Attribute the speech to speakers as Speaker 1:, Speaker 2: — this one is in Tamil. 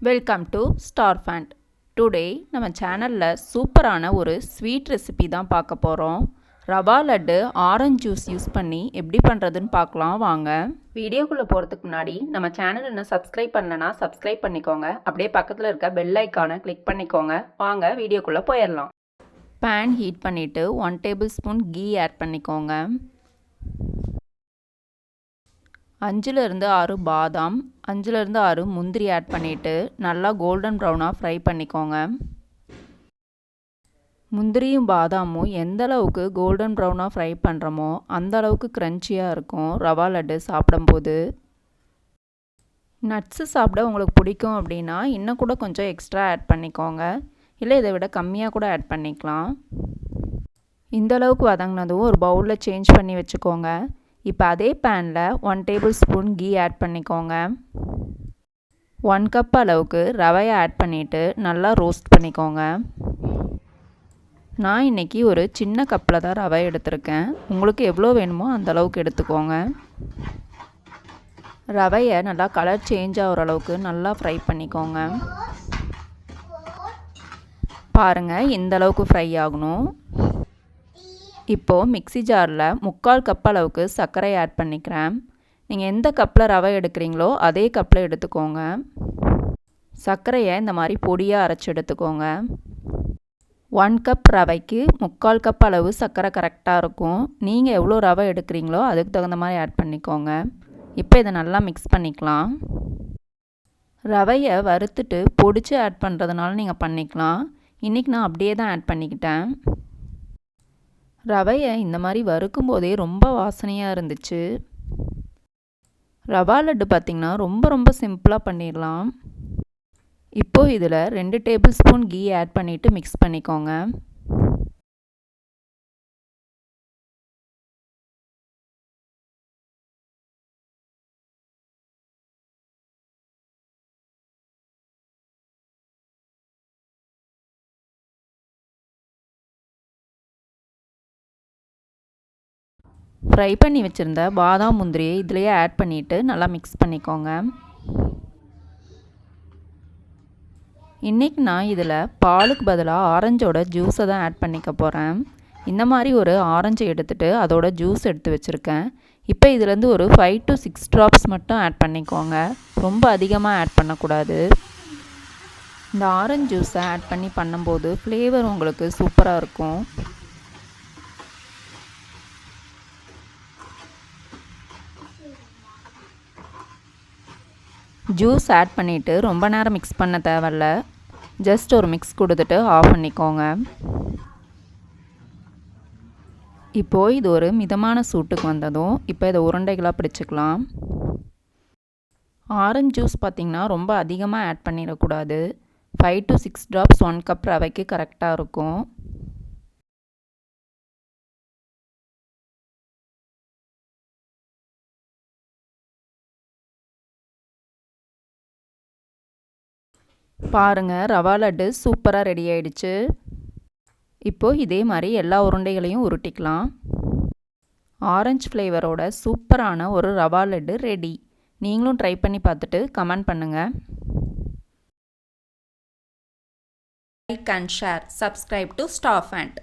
Speaker 1: Welcome to star pant. Today நம்ம சேனலில் சூப்பரான ஒரு ஸ்வீட் ரெசிபி தான் பார்க்க போகிறோம். Rava laddu orange juice use பண்ணி எப்படி பண்ணுறதுன்னு பார்க்கலாம் வாங்க. வீடியோக்குள்ளே போகிறதுக்கு முன்னாடி நம்ம சேனல் இன்னும் சப்ஸ்கிரைப் பண்ணலன்னா சப்ஸ்கிரைப் பண்ணிக்கோங்க. அப்படியே பக்கத்தில் இருக்க பெல் ஐக்கானை கிளிக் பண்ணிக்கோங்க. வாங்க வீடியோக்குள்ளே போயிடலாம். பேன் ஹீட் பண்ணிவிட்டு 1 டேபிள் ஸ்பூன் கீ ஆட் பண்ணிக்கோங்க. 5-6 பாதாம், 5-6 முந்திரி ஆட் பண்ணிவிட்டு நல்லா கோல்டன் ப்ரௌனாக ஃப்ரை பண்ணிக்கோங்க. முந்திரியும் பாதாமும் எந்த அளவுக்கு கோல்டன் ப்ரௌனாக ஃப்ரை பண்ணுறோமோ அந்த அளவுக்கு க்ரன்ச்சியாக இருக்கும் ரவா லட்டு சாப்பிடும்போது. நட்ஸு சாப்பிட உங்களுக்கு பிடிக்கும் அப்படின்னா இன்னும் கூட கொஞ்சம் எக்ஸ்ட்ரா ஆட் பண்ணிக்கோங்க. இல்லை இதை விட கம்மியாக கூட ஆட் பண்ணிக்கலாம். இந்த அளவுக்கு வதங்கினதும் ஒரு பவுலில் சேஞ்ச் பண்ணி வச்சுக்கோங்க. இப்போ அதே பேனில் 1 டேபிள் ஸ்பூன் கீ ஆட் பண்ணிக்கோங்க. 1 கப் அளவுக்கு ரவையை ஆட் பண்ணிவிட்டு நல்லா ரோஸ்ட் பண்ணிக்கோங்க. நான் இன்றைக்கி ஒரு சின்ன கப்பில் தான் ரவை எடுத்திருக்கேன். உங்களுக்கு எவ்வளோ வேணுமோ அந்த அளவுக்கு எடுத்துக்கோங்க. ரவையை நல்லா கலர் சேஞ்ச் ஆகிற அளவுக்கு நல்லா ஃப்ரை பண்ணிக்கோங்க. பாருங்கள், இந்த அளவுக்கு ஃப்ரை ஆகணும். இப்போது மிக்ஸி ஜாரில் 3/4 கப் அளவுக்கு சர்க்கரை ஆட் பண்ணிக்கிறேன். நீங்கள் எந்த கப்பில் ரவை எடுக்கிறீங்களோ அதே கப்பில் எடுத்துக்கோங்க. சர்க்கரையை இந்த மாதிரி பொடியாக அரைச்சி எடுத்துக்கோங்க. 1 கப் ரவைக்கு 3/4 கப் அளவு சர்க்கரை கரெக்டாக இருக்கும். நீங்கள் எவ்வளோ ரவை எடுக்கிறீங்களோ அதுக்கு தகுந்த மாதிரி ஆட் பண்ணிக்கோங்க. இப்போ இதை நல்லா மிக்ஸ் பண்ணிக்கலாம். ரவையை வறுத்துட்டு பொடிச்சு ஆட் பண்ணுறதுனால நீங்கள் பண்ணிக்கலாம். இன்றைக்கி நான் அப்படியே தான் ஆட் பண்ணிக்கிட்டேன். ரவையை இந்த மாதிரி வறுக்கும் போதே ரொம்ப வாசனையாக இருந்துச்சு. ரவா லட்டு பார்த்திங்கன்னா ரொம்ப சிம்பிளாக பண்ணிடலாம். இப்போது இதில் 2 டேபிள் ஸ்பூன் கீ ஆட் பண்ணிவிட்டு மிக்ஸ் பண்ணிக்கோங்க. ஃப்ரை பண்ணி வச்சுருந்த பாதாம் முந்திரியை இதிலையே ஆட் பண்ணிவிட்டு நல்லா மிக்ஸ் பண்ணிக்கோங்க. இன்றைக்கி நான் இதில் பாலுக்கு பதிலாக ஆரஞ்சோட ஜூஸை தான் ஆட் பண்ணிக்க போகிறேன். இந்த மாதிரி ஒரு ஆரஞ்சை எடுத்துகிட்டு அதோட ஜூஸ் எடுத்து வச்சுருக்கேன். இப்போ இதிலேருந்து ஒரு 5 to 6 ட்ராப்ஸ் மட்டும் ஆட் பண்ணிக்கோங்க. ரொம்ப அதிகமாக ஆட் பண்ணக்கூடாது. இந்த ஆரஞ்சு ஜூஸை ஆட் பண்ணி பண்ணும்போது ஃப்ளேவர் உங்களுக்கு சூப்பராக இருக்கும். ஜூஸ் ஆட் பண்ணிவிட்டு ரொம்ப நேரம் மிக்ஸ் பண்ண தேவையில்ல. ஜஸ்ட் ஒரு மிக்ஸ் கொடுத்துட்டு ஆஃப் பண்ணிக்கோங்க. இப்போது இது ஒரு மிதமான சூட்டுக்கு வந்ததும் இப்போ இதை உருண்டைகளாக பிடிச்சிக்கலாம். ஆரஞ்சு ஜூஸ் பார்த்திங்கன்னா ரொம்ப அதிகமாக ஆட் பண்ணிடக்கூடாது. 5 to 6 ட்ராப்ஸ் 1 கப் ரவைக்கு கரெக்டாக இருக்கும். பாருங்கள், ரவா லட்டு சூப்பராக ரெடி ஆயிடுச்சு. இப்போது இதே மாதிரி எல்லா உருண்டைகளையும் உருட்டிக்கலாம். ஆரஞ்சு ஃப்ளேவரோட சூப்பரான ஒரு ரவா லட்டு ரெடி. நீங்களும் ட்ரை பண்ணி பார்த்துட்டு கமெண்ட் பண்ணுங்கள். Like and share. Subscribe to star pant.